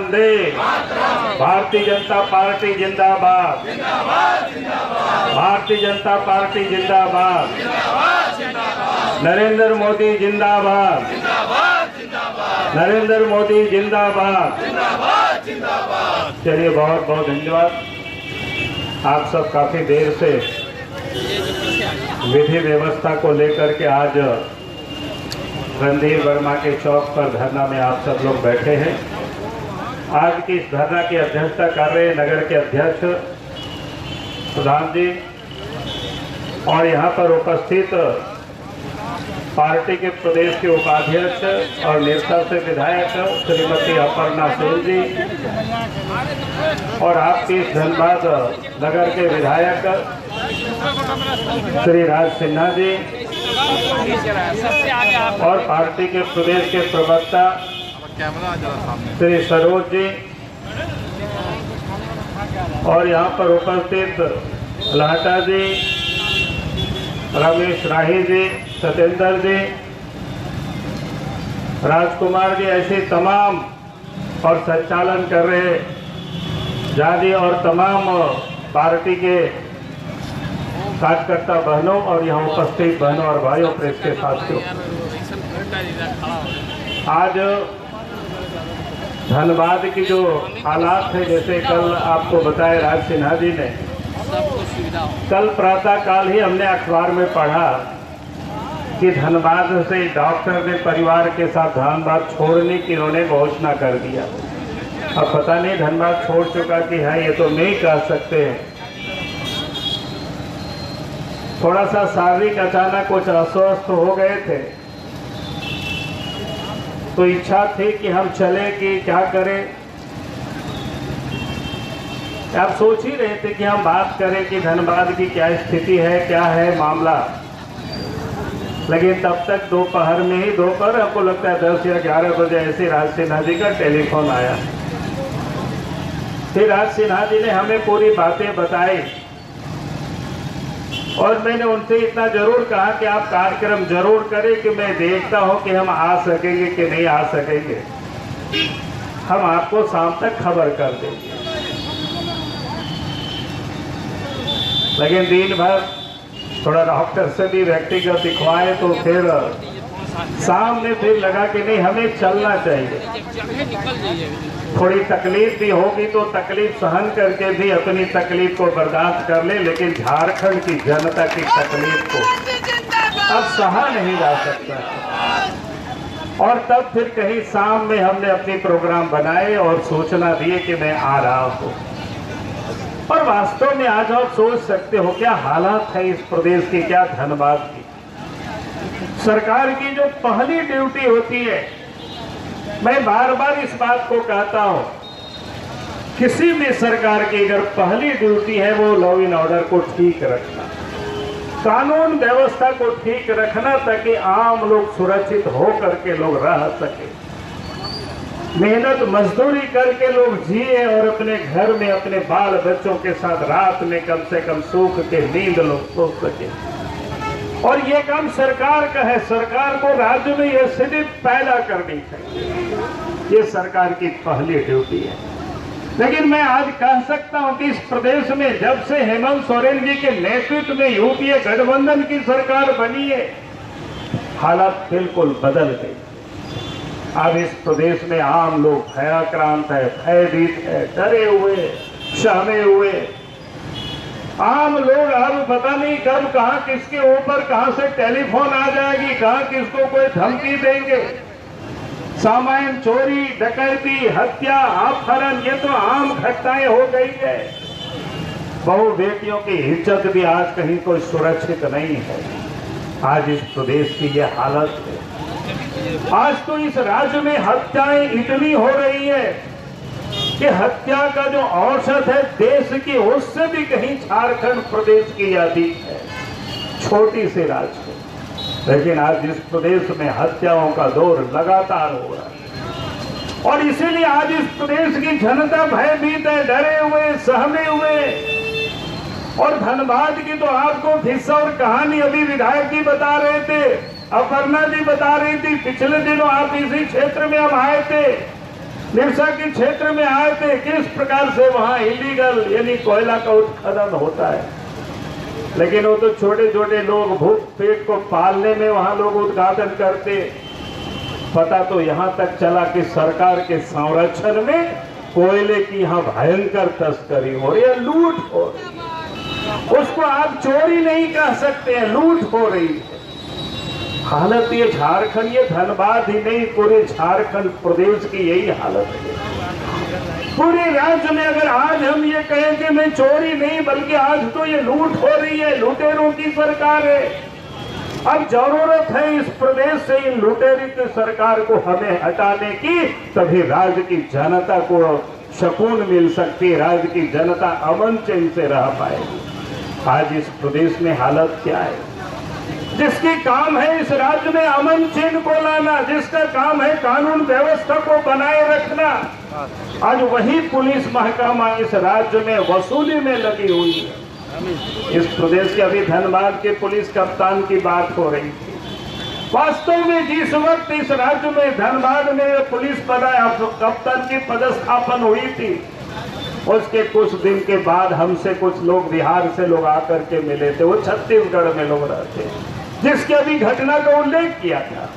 वंदे Bharatiya Janata party जिंदाबाद, Bharatiya Janata party जिंदाबाद, नरेंद्र मोदी जिंदाबाद, नरेंद्र मोदी जिंदाबाद। चलिए, बहुत बहुत धन्यवाद। आप सब काफी देर से विधि व्यवस्था को लेकर के आज रणधीर वर्मा के चौक पर धरना में आप सब लोग बैठे हैं। आज की इस धरना की अध्यक्षता कर रहे नगर के अध्यक्ष प्रधान जी और यहाँ पर उपस्थित पार्टी के प्रदेश के उपाध्यक्ष और नेता से विधायक श्रीमती अपर्णा सेन जी और आपके धनबाद नगर के विधायक श्री राज सिन्हा जी और पार्टी के प्रदेश के प्रवक्ता श्री सरोज जी और यहाँ पर उपस्थित लाटा जी, रमेश राही जी, सत्येंद्र जी, राजकुमार जी, ऐसे तमाम और संचालन कर रहे जादी और तमाम पार्टी के कार्यकर्ता बहनों और यहाँ उपस्थित बहनों और भाइयों प्रेस के साथियों, आज धनबाद की जो हालात है, जैसे कल आपको बताया राज सिन्हा जी ने, कल प्रातः काल ही हमने अखबार में पढ़ा कि धनबाद से डॉक्टर ने परिवार के साथ धनबाद छोड़ने की उन्होंने घोषणा कर दिया। अब पता नहीं धनबाद छोड़ चुका कि है, ये तो नहीं कह सकते हैं। थोड़ा सा शारीरिक अचानक कुछ अस्वस्थ हो गए थे, तो इच्छा थी कि हम चले कि क्या करें। आप सोच ही रहे थे कि हम बात करें कि धनबाद की क्या स्थिति है, क्या है मामला, लेकिन तब तक दोपहर में ही, दोपहर आपको लगता है 10 या 11 बजे ऐसे राज सिन्हा जी का टेलीफोन आया। फिर राज सिन्हा जी ने हमें पूरी बातें बताई और मैंने उनसे इतना जरूर कहा कि आप कार्यक्रम जरूर करें कि मैं देखता हूं कि हम आ सकेंगे कि नहीं आ सकेंगे, हम आपको शाम तक खबर कर देंगे। लेकिन दिन भर थोड़ा डॉक्टर से भी व्यक्तिगत दिखवाए तो फिर शाम में फिर लगा कि नहीं, हमें चलना चाहिए। थोड़ी तकलीफ भी होगी तो तकलीफ सहन करके भी अपनी तकलीफ को बर्दाश्त कर ले, लेकिन झारखंड की जनता की तकलीफ को अब सहा नहीं जा सकता। और तब फिर कहीं शाम में हमने अपनी प्रोग्राम बनाए और सूचना दिए कि मैं आ रहा हूँ। और वास्तव में आज आप सोच सकते हो क्या हालात है इस प्रदेश की, क्या धनबाद की। सरकार की जो पहली ड्यूटी होती है, मैं बार बार इस बात को कहता हूं, किसी भी सरकार की अगर पहली ड्यूटी है वो लॉ एंड ऑर्डर को ठीक रखना, कानून व्यवस्था को ठीक रखना, ताकि आम लोग सुरक्षित हो करके लोग रह सके, मेहनत मजदूरी करके लोग जिए और अपने घर में अपने बाल बच्चों के साथ रात में कम से कम सुख के नींद लोग सो सके। और ये काम सरकार का है। सरकार को राज्य में यह स्थिति पैदा करनी चाहिए, ये सरकार की पहली ड्यूटी है। लेकिन मैं आज कह सकता हूं कि इस प्रदेश में जब से हेमंत सोरेन जी के नेतृत्व में यूपीए गठबंधन की सरकार बनी है, हालात बिल्कुल बदल गई। अब इस प्रदेश में आम लोग भयाक्रांत है, भयभीत है, डरे हुए, सहमे हुए। आम लोग अब पता नहीं कब कहां किसके ऊपर कहां से टेलीफोन आ जाएगी, कहां किसको कोई धमकी देंगे। सामान चोरी, डकैती, हत्या, अपहरण, ये तो आम घटनाएं हो गई है। बहु बेटियों की इज्जत भी आज कहीं कोई सुरक्षित नहीं है। आज इस प्रदेश की ये हालत है। आज तो इस राज्य में हत्याएं इतनी हो रही है कि हत्या का जो औसत है देश की, उससे भी कहीं झारखंड प्रदेश की अधिक है, छोटी सी राज्य। लेकिन आज इस प्रदेश में हत्याओं का दौर लगातार हो रहा है और इसीलिए आज इस प्रदेश की जनता भयभीत है, डरे हुए, सहमे हुए। और धनबाद की तो आपको किस्सा और कहानी अभी विधायक जी बता रहे थे, अपर्णा जी बता रही थी। पिछले दिनों आप इसी क्षेत्र में हम आए थे निरसा के क्षेत्र में आए थे, किस प्रकार से वहां इलीगल यानी कोयला का उत्खनन होता है। लेकिन वो तो छोटे छोटे लोग भूख पेट को पालने में वहां लोग उद्घाटन करते। पता तो यहां तक चला कि सरकार के संरक्षण में कोयले की यहां भयंकर तस्करी हो रही है, लूट हो रही है। उसको आप चोरी नहीं कह सकते हैं, लूट हो रही है। हालत ये झारखंड, ये धनबाद ही नहीं, पूरे झारखंड प्रदेश की यही हालत है। पूरे राज्य में अगर आज हम ये कहें कि मैं चोरी नहीं, बल्कि आज तो ये लूट हो रही है, लुटेरों की सरकार है। अब जरूरत है इस प्रदेश से इन लुटेरी की सरकार को हमें हटाने की, तभी राज्य की जनता को सुकून मिल सकती है, राज्य की जनता अमन चैन से रह पाएगी। आज इस प्रदेश में हालत क्या है? जिसकी काम है इस राज्य में अमन चैन को लाना, जिसका काम है कानून व्यवस्था को बनाए रखना, आज वही पुलिस महकमा इस राज्य में वसूली में लगी हुई है। इस प्रदेश के अभी धनबाद के पुलिस कप्तान की बात हो रही थी। वास्तव में जिस वक्त इस राज्य में धनबाद में पुलिस कप्तान की पदस्थापन हुई थी, उसके कुछ दिन के बाद हमसे कुछ लोग बिहार से लोग आकर के मिले थे। वो छत्तीसगढ़ में लोग रहते, जिसकी अभी घटना का उल्लेख किया था।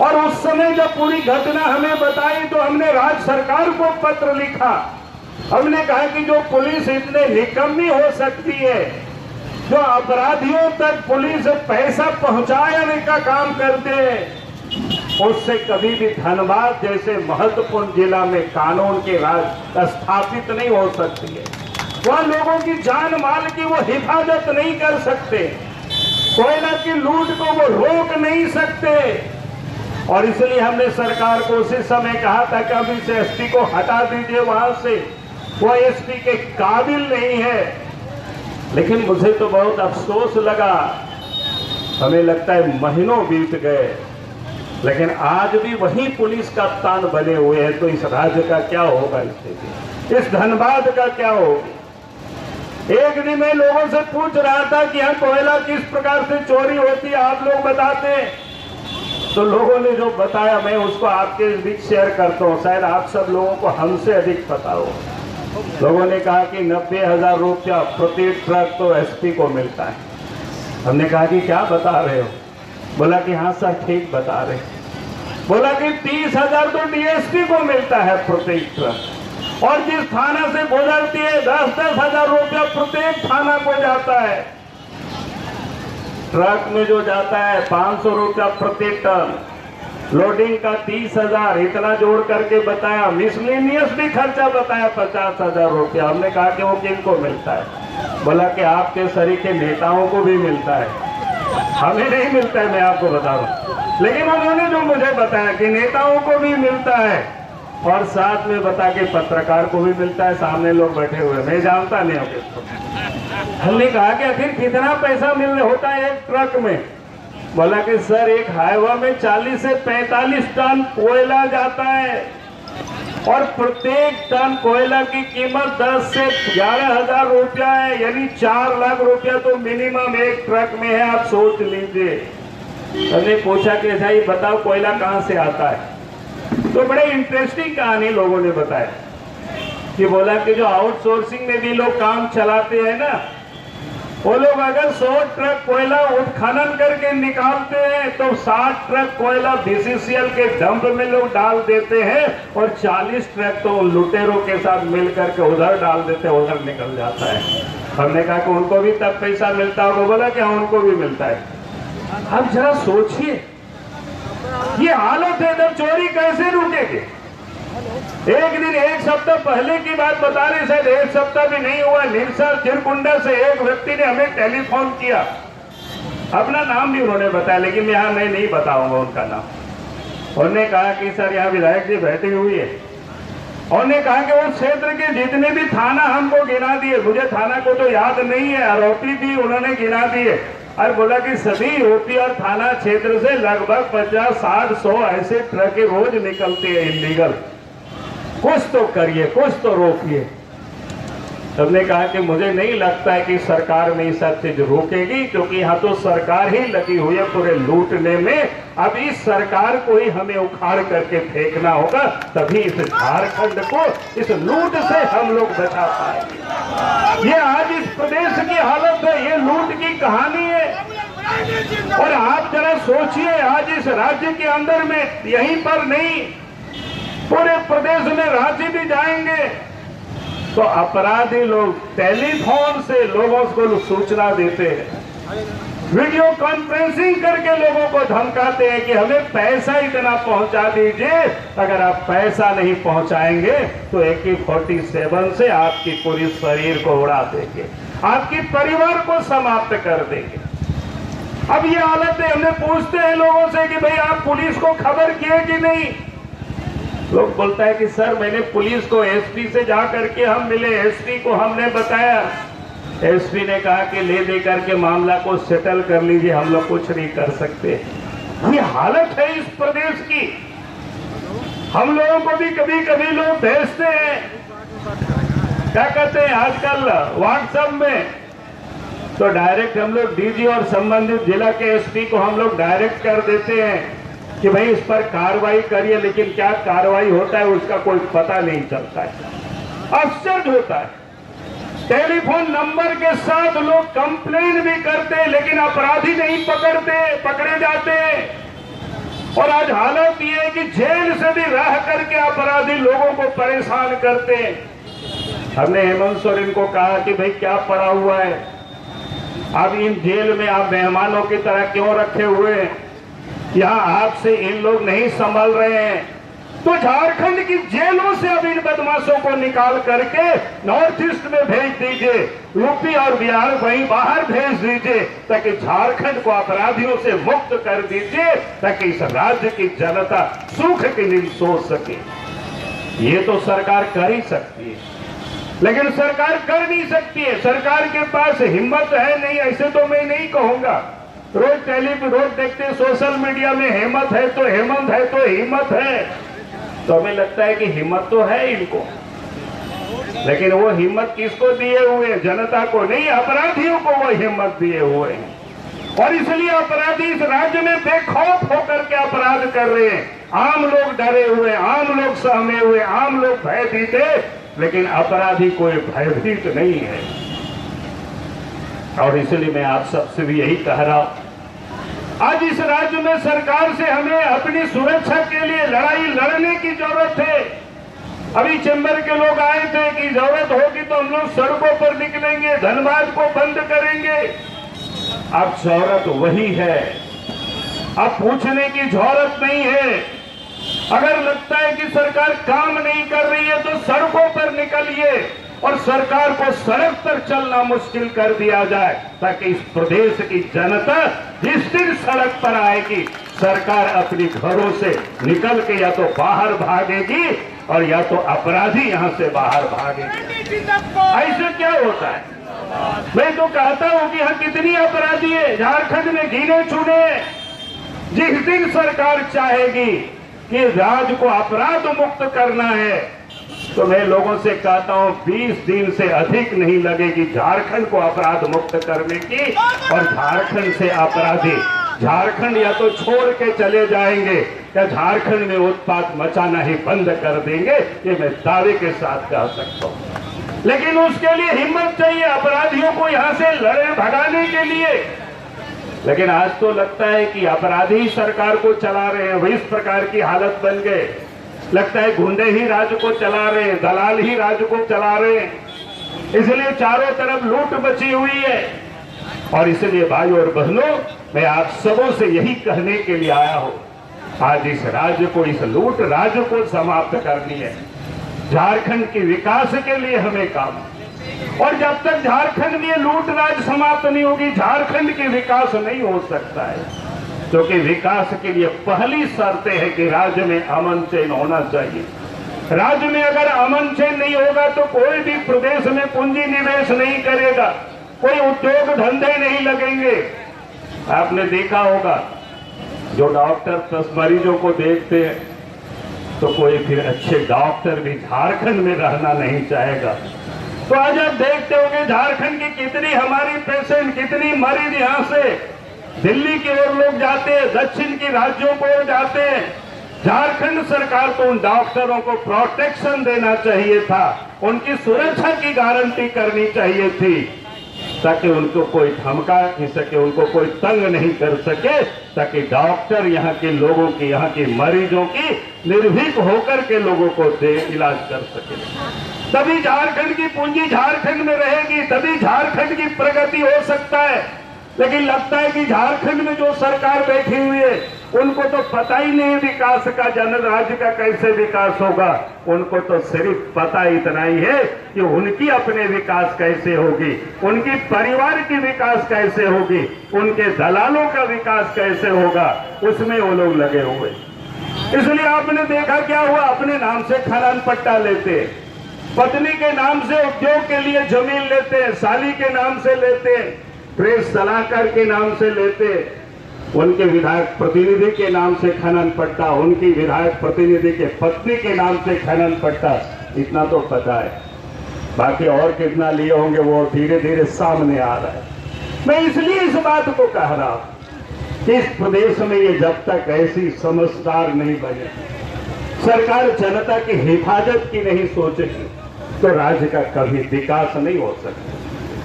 और उस समय जब पूरी घटना हमें बताई तो हमने राज्य सरकार को पत्र लिखा। हमने कहा कि जो पुलिस इतने निकम्मी हो सकती है, जो अपराधियों तक पुलिस पैसा पहुंचाने का काम करते हैं, उससे कभी भी धनबाद जैसे महत्वपूर्ण जिला में कानून के राज स्थापित नहीं हो सकती है। वह लोगों की जान माल की वो हिफाजत नहीं कर सकते, कोयला की लूट को वो रोक नहीं सकते। और इसलिए हमने सरकार को उसी समय कहा था कि अब इस एसपी को हटा दीजिए वहां से, वो एसपी के काबिल नहीं है। लेकिन मुझे तो बहुत अफसोस लगा, हमें लगता है महीनों बीत गए, लेकिन आज भी वही पुलिस कप्तान बने हुए हैं। तो इस राज्य का क्या होगा स्थिति, इस धनबाद का क्या होगा? एक दिन मैं लोगों से पूछ रहा था कि यहाँ कोयला किस प्रकार से चोरी होती है, आप लोग बताते हैं। तो लोगों ने जो बताया मैं उसको आपके बीच शेयर करता हूँ, शायद आप सब लोगों को हमसे अधिक पता हो। लोगों ने कहा कि 90,000 रुपया प्रति ट्रक तो एसपी को मिलता है। हमने कहा कि क्या बता रहे हो? बोला कि हाँ सर ठीक बता रहे। बोला कि 30,000 तो डीएसपी को मिलता है प्रत्येक ट्रक, और जिस थाना से गुजरती है 10-10 हजार रुपया प्रत्येक थाना को जाता है। ट्रक में जो जाता है 500 रुपया प्रति टन, लोडिंग का 30,000, इतना जोड़ करके बताया। मिसलेनियस भी खर्चा बताया 50,000 रुपया। हमने कहा कि वो किनको मिलता है? बोला कि आपके सरीखे नेताओं को भी मिलता है, हमें नहीं मिलता है। मैं आपको बता दूं, लेकिन उन्होंने जो मुझे बताया कि नेताओं को भी मिलता है, और साथ में बता के पत्रकार को भी मिलता है। सामने लोग बैठे हुए, मैं जानता नहीं हूँ किसको। हमने कहा कि आखिर कितना पैसा मिलने होता है एक ट्रक में? बोला कि सर एक हाईवा में 40 से 45 टन कोयला जाता है, और प्रत्येक टन कोयला की कीमत 10 से 11,000 रुपया है, यानी 4 लाख रुपया तो मिनिमम एक ट्रक में है। आप सोच लीजिए। हमने पूछा कि भाई बताओ कोयला कहाँ से आता है? तो बड़े इंटरेस्टिंग कहानी लोगों ने बताया कि बोला कि जो आउटसोर्सिंग में भी लोग काम चलाते हैं ना, वो लोग अगर 100 ट्रक कोयला उत्खनन करके निकालते हैं तो 60 ट्रक कोयला बीसीसीएल के डंप में लोग डाल देते हैं, और 40 ट्रक तो लुटेरों के साथ मिल करके उधर डाल देते हैं, उधर निकल जाता है। हमने कहा कि उनको भी तब पैसा मिलता होगा? बोला कि हाँ उनको भी मिलता है। अब जरा सोचिए, ये हालत है, तब चोरी कैसे रुकेगी? एक दिन, एक सप्ताह पहले की बात बता रहे, शायद एक सप्ताह भी नहीं हुआ, निरसा चिरकुंडा से एक व्यक्ति ने हमें टेलीफोन किया। अपना नाम भी उन्होंने बताया, लेकिन मैं यहाँ नहीं बताऊंगा उनका नाम। उन्होंने कहा कि सर यहाँ विधायक जी बैठी हुई है। उन्होंने कहा कि उस क्षेत्र के जितने भी थाना हमको गिना दिए, मुझे थाना को तो याद नहीं है, आरोपी भी उन्होंने गिना दिए। और बोला कि सभी ओपी और थाना क्षेत्र से लगभग 50, 60, 100 ऐसे ट्रक रोज निकलते हैं इलीगल। कुछ तो करिए, कुछ तो रोकिए। हमने कहा कि मुझे नहीं लगता है कि सरकार में ये सब चीज रोकेगी, क्योंकि यहाँ तो सरकार ही लगी हुई है पूरे लूटने में। अब इस सरकार को ही हमें उखाड़ करके फेंकना होगा, तभी इस झारखंड को इस लूट से हम लोग बचा पाएंगे। ये आज इस प्रदेश की हालत है, ये लूट की कहानी है। और आप जरा सोचिए, आज इस राज्य के अंदर में, यहीं पर नहीं पूरे प्रदेश में राज्य भी जाएंगे तो अपराधी लोग टेलीफोन से लोगों को सूचना देते हैं, वीडियो कॉन्फ्रेंसिंग करके लोगों को धमकाते हैं कि हमें पैसा इतना पहुंचा दीजिए, अगर आप पैसा नहीं पहुंचाएंगे तो AK-47 से आपकी पूरी शरीर को उड़ा देंगे, आपके परिवार को समाप्त कर देंगे। अब ये हालत है, हमने पूछते हैं लोगों से कि भाई आप पुलिस को खबर किए कि नहीं। लोग बोलता है कि सर मैंने पुलिस को SP से जा करके हम मिले, SP को हमने बताया, SP ने कहा कि ले दे करके मामला को सेटल कर लीजिए, हम लोग कुछ नहीं कर सकते। ये हालत है इस प्रदेश की। हम लोगों को भी कभी कभी लोग भेजते हैं, क्या कहते हैं आजकल WhatsApp में, तो डायरेक्ट हम लोग DG और संबंधित जिला के SP को हम लोग डायरेक्ट कर देते हैं कि भाई इस पर कार्रवाई करिए, लेकिन क्या कार्रवाई होता है उसका कोई पता नहीं चलता है। आश्चर्य होता है, टेलीफोन नंबर के साथ लोग कंप्लेन भी करते हैं लेकिन अपराधी नहीं पकड़े जाते। और आज हालत ये है कि जेल से भी रह करके अपराधी लोगों को परेशान करते हैं। हमने हेमंत सोरेन को कहा कि भाई क्या पड़ा हुआ है, अब इन जेल में आप मेहमानों की तरह क्यों रखे हुए हैं, यहाँ आपसे इन लोग नहीं संभल रहे हैं, तो झारखंड की जेलों से अब इन बदमाशों को निकाल करके नॉर्थ ईस्ट में भेज दीजिए, यूपी और बिहार वहीं बाहर भेज दीजिए, ताकि झारखंड को अपराधियों से मुक्त कर दीजिए, ताकि इस राज्य की जनता सुख की नींद सो सके। ये तो सरकार कर ही सकती है, लेकिन सरकार कर नहीं सकती है, सरकार के पास हिम्मत है नहीं, ऐसे तो मैं नहीं कहूंगा। रोज देखते हैं सोशल मीडिया में हेमंत है तो हेमंत है तो हिम्मत है, तो हमें लगता है कि हिम्मत तो है इनको, लेकिन वो हिम्मत किसको दिए हुए हैं? जनता को नहीं, अपराधियों को वो हिम्मत दिए हुए हैं। और इसलिए अपराधी इस राज्य में बेखौफ होकर के अपराध कर रहे हैं। आम लोग डरे हुए, आम लोग सहमे हुए, आम लोग भयभीत है, लेकिन अपराधी कोई भयभीत नहीं है। और इसलिए मैं आप सबसे भी यही कह रहा हूं, आज इस राज्य में सरकार से हमें अपनी सुरक्षा के लिए लड़ाई लड़ने की जरूरत है। अभी चैम्बर के लोग आए थे कि जरूरत होगी तो हम लोग सड़कों पर निकलेंगे, धनबाद को बंद करेंगे। अब जरूरत वही है, अब पूछने की जरूरत नहीं है। अगर लगता है कि सरकार काम नहीं कर रही है तो सड़कों पर निकलिए और सरकार को सड़क पर चलना मुश्किल कर दिया जाए, ताकि इस प्रदेश की जनता जिस दिन सड़क पर आएगी, सरकार अपनी घरों से निकल के या तो बाहर भागेगी और या तो अपराधी यहां से बाहर भागेंगे। ऐसे क्या होता है? मैं तो कहता हूं कि यहाँ कितनी अपराधी है झारखंड में, गिने चुने। जिस दिन सरकार चाहेगी कि राज्य को अपराध मुक्त करना है, तो मैं लोगों से कहता हूं 20 दिन से अधिक नहीं लगेगी झारखंड को अपराध मुक्त करने की। और झारखंड से अपराधी झारखंड या तो छोड़ के चले जाएंगे या झारखंड में उत्पात मचाना ही बंद कर देंगे, ये मैं दावे के साथ कह सकता हूं। लेकिन उसके लिए हिम्मत चाहिए अपराधियों को यहां से लड़े भगाने के लिए। लेकिन आज तो लगता है कि अपराधी सरकार को चला रहे हैं, वही इस प्रकार की हालत बन गए। लगता है गुंडे ही राज्य को चला रहे हैं, दलाल ही राज्य को चला रहे हैं, इसलिए चारों तरफ लूट बची हुई है। और इसलिए भाइयों और बहनों, मैं आप सबों से यही कहने के लिए आया हूं, आज इस राज्य को, इस लूट राज्य को समाप्त करनी है। झारखंड के विकास के लिए हमें काम, और जब तक झारखंड में लूट राज समाप्त नहीं होगी, झारखंड के विकास नहीं हो सकता है। क्योंकि विकास के लिए पहली शर्त है कि राज्य में अमन चैन होना चाहिए। राज्य में अगर अमन चैन नहीं होगा तो कोई भी प्रदेश में पूंजी निवेश नहीं करेगा, कोई उद्योग धंधे नहीं लगेंगे। आपने देखा होगा, जो डॉक्टर मरीजों को देखते हैं तो कोई फिर अच्छे डॉक्टर भी झारखंड में रहना नहीं चाहेगा। तो आज आप देखते होंगे झारखंड की कितनी हमारी पेशेंट, कितनी मरीज यहां से दिल्ली की ओर लोग जाते हैं, दक्षिण की राज्यों को ओर जाते हैं। झारखंड सरकार को उन डॉक्टरों को प्रोटेक्शन देना चाहिए था, उनकी सुरक्षा की गारंटी करनी चाहिए थी, ताकि उनको कोई धमका नहीं सके, उनको कोई तंग नहीं कर सके, ताकि डॉक्टर यहाँ के लोगों की, यहाँ के मरीजों की निर्भीक होकर के लोगों को इलाज कर सके। तभी झारखंड की पूंजी झारखंड में रहेगी, तभी झारखंड की प्रगति हो सकता है। लेकिन लगता है कि झारखंड में जो सरकार बैठी हुई है उनको तो पता ही नहीं विकास का, जन राज्य का कैसे विकास होगा। उनको तो सिर्फ पता इतना ही है कि उनकी अपने विकास कैसे होगी, उनकी परिवार की विकास कैसे होगी, उनके दलालों का विकास कैसे होगा, उसमें वो लोग लगे हुए। इसलिए आपने देखा क्या हुआ, अपने नाम से खनन पट्टा लेते, पत्नी के नाम से उद्योग के लिए जमीन लेते, साली के नाम से लेते, प्रेस सलाहकार के नाम से लेते, उनके विधायक प्रतिनिधि के नाम से खनन पट्टा, उनकी विधायक प्रतिनिधि के पत्नी के नाम से खनन पट्टा। इतना तो पता है, बाकी और कितना लिए होंगे वो धीरे धीरे सामने आ रहा है। मैं इसलिए इस बात को कह रहा हूं कि इस प्रदेश में ये जब तक ऐसी समझदार नहीं बने, सरकार जनता की हिफाजत की नहीं सोचेगी, तो राज्य का कभी विकास नहीं हो सकता।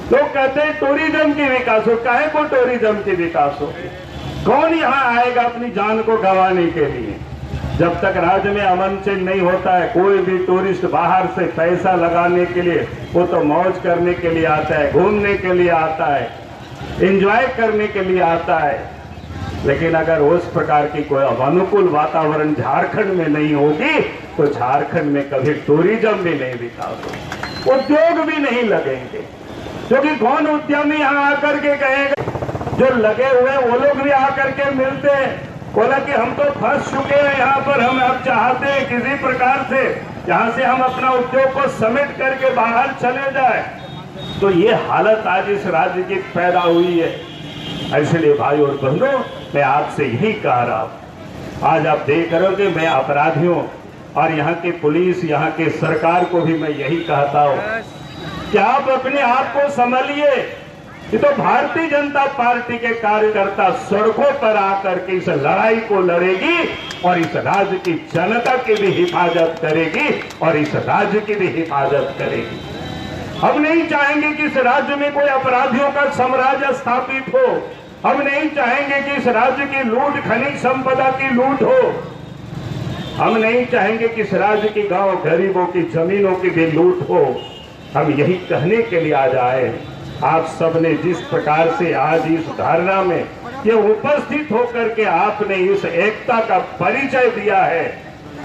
लोग कहते हैं टूरिज्म की विकास हो, काहे को टूरिज्म की विकास हो? कौन यहाँ आएगा अपनी जान को गंवाने के लिए? जब तक राज्य में अमन चैन नहीं होता है, कोई भी टूरिस्ट बाहर से पैसा लगाने के लिए, वो तो मौज करने के लिए आता है, घूमने के लिए आता है, एंजॉय करने के लिए आता है। लेकिन अगर उस प्रकार की कोई अनुकूल वातावरण झारखंड में नहीं होगी, तो झारखंड में कभी टूरिज्म भी नहीं विकास होगा, उद्योग भी नहीं लगेंगे। क्योंकि कौन उद्यमी यहाँ आकर के कहेगा, जो लगे हुए वो लोग भी आकर के मिलते हैं, बोला कि हम तो फंस चुके हैं यहाँ पर, हम अब चाहते हैं किसी प्रकार से यहाँ से हम अपना उद्योग को समेट करके बाहर चले जाए। तो ये हालत आज इस राज्य की पैदा हुई है। इसलिए भाई और बहनों, मैं आपसे यही कह रहा हूँ, आज आप देख रहे हो कि मैं अपराधियों और यहाँ के पुलिस, यहाँ के सरकार को भी मैं यही कहता हूँ कि आप अपने आप को संभालिए। ये तो भारतीय जनता पार्टी के कार्यकर्ता सड़कों पर आकर के इस लड़ाई को लड़ेगी और इस राज्य की जनता की भी हिफाजत करेगी और इस राज्य की भी हिफाजत करेगी। हम नहीं चाहेंगे कि इस राज्य में कोई अपराधियों का साम्राज्य स्थापित हो। हम नहीं चाहेंगे कि इस राज्य की लूट, खनिज संपदा की लूट हो। हम नहीं चाहेंगे कि इस राज्य की गांव गरीबों की जमीनों की भी लूट हो। हम यही कहने के लिए आज आए। आप सबने जिस प्रकार से आज इस धारणा में ये उपस्थित होकर के आपने इस एकता का परिचय दिया है,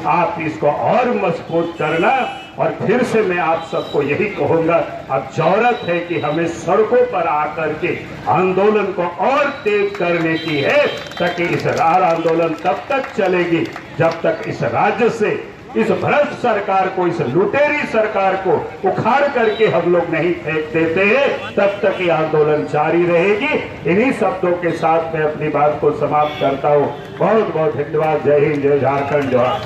आप इसको और मजबूत करना। और फिर से मैं आप सबको यही कहूंगा, अब जरूरत है कि हमें सड़कों पर आकर के आंदोलन को और तेज करने की है, ताकि इस रार आंदोलन तब तक चलेगी जब तक इस राज्य से इस भ्रष्ट सरकार को, इस लुटेरी सरकार को उखाड़ करके हम लोग नहीं फेंक देते हैं, तब तक ये आंदोलन जारी रहेगी। इन्हीं शब्दों के साथ मैं अपनी बात को समाप्त करता हूँ। बहुत बहुत धन्यवाद। जय हिंद, जय झारखंड, जय।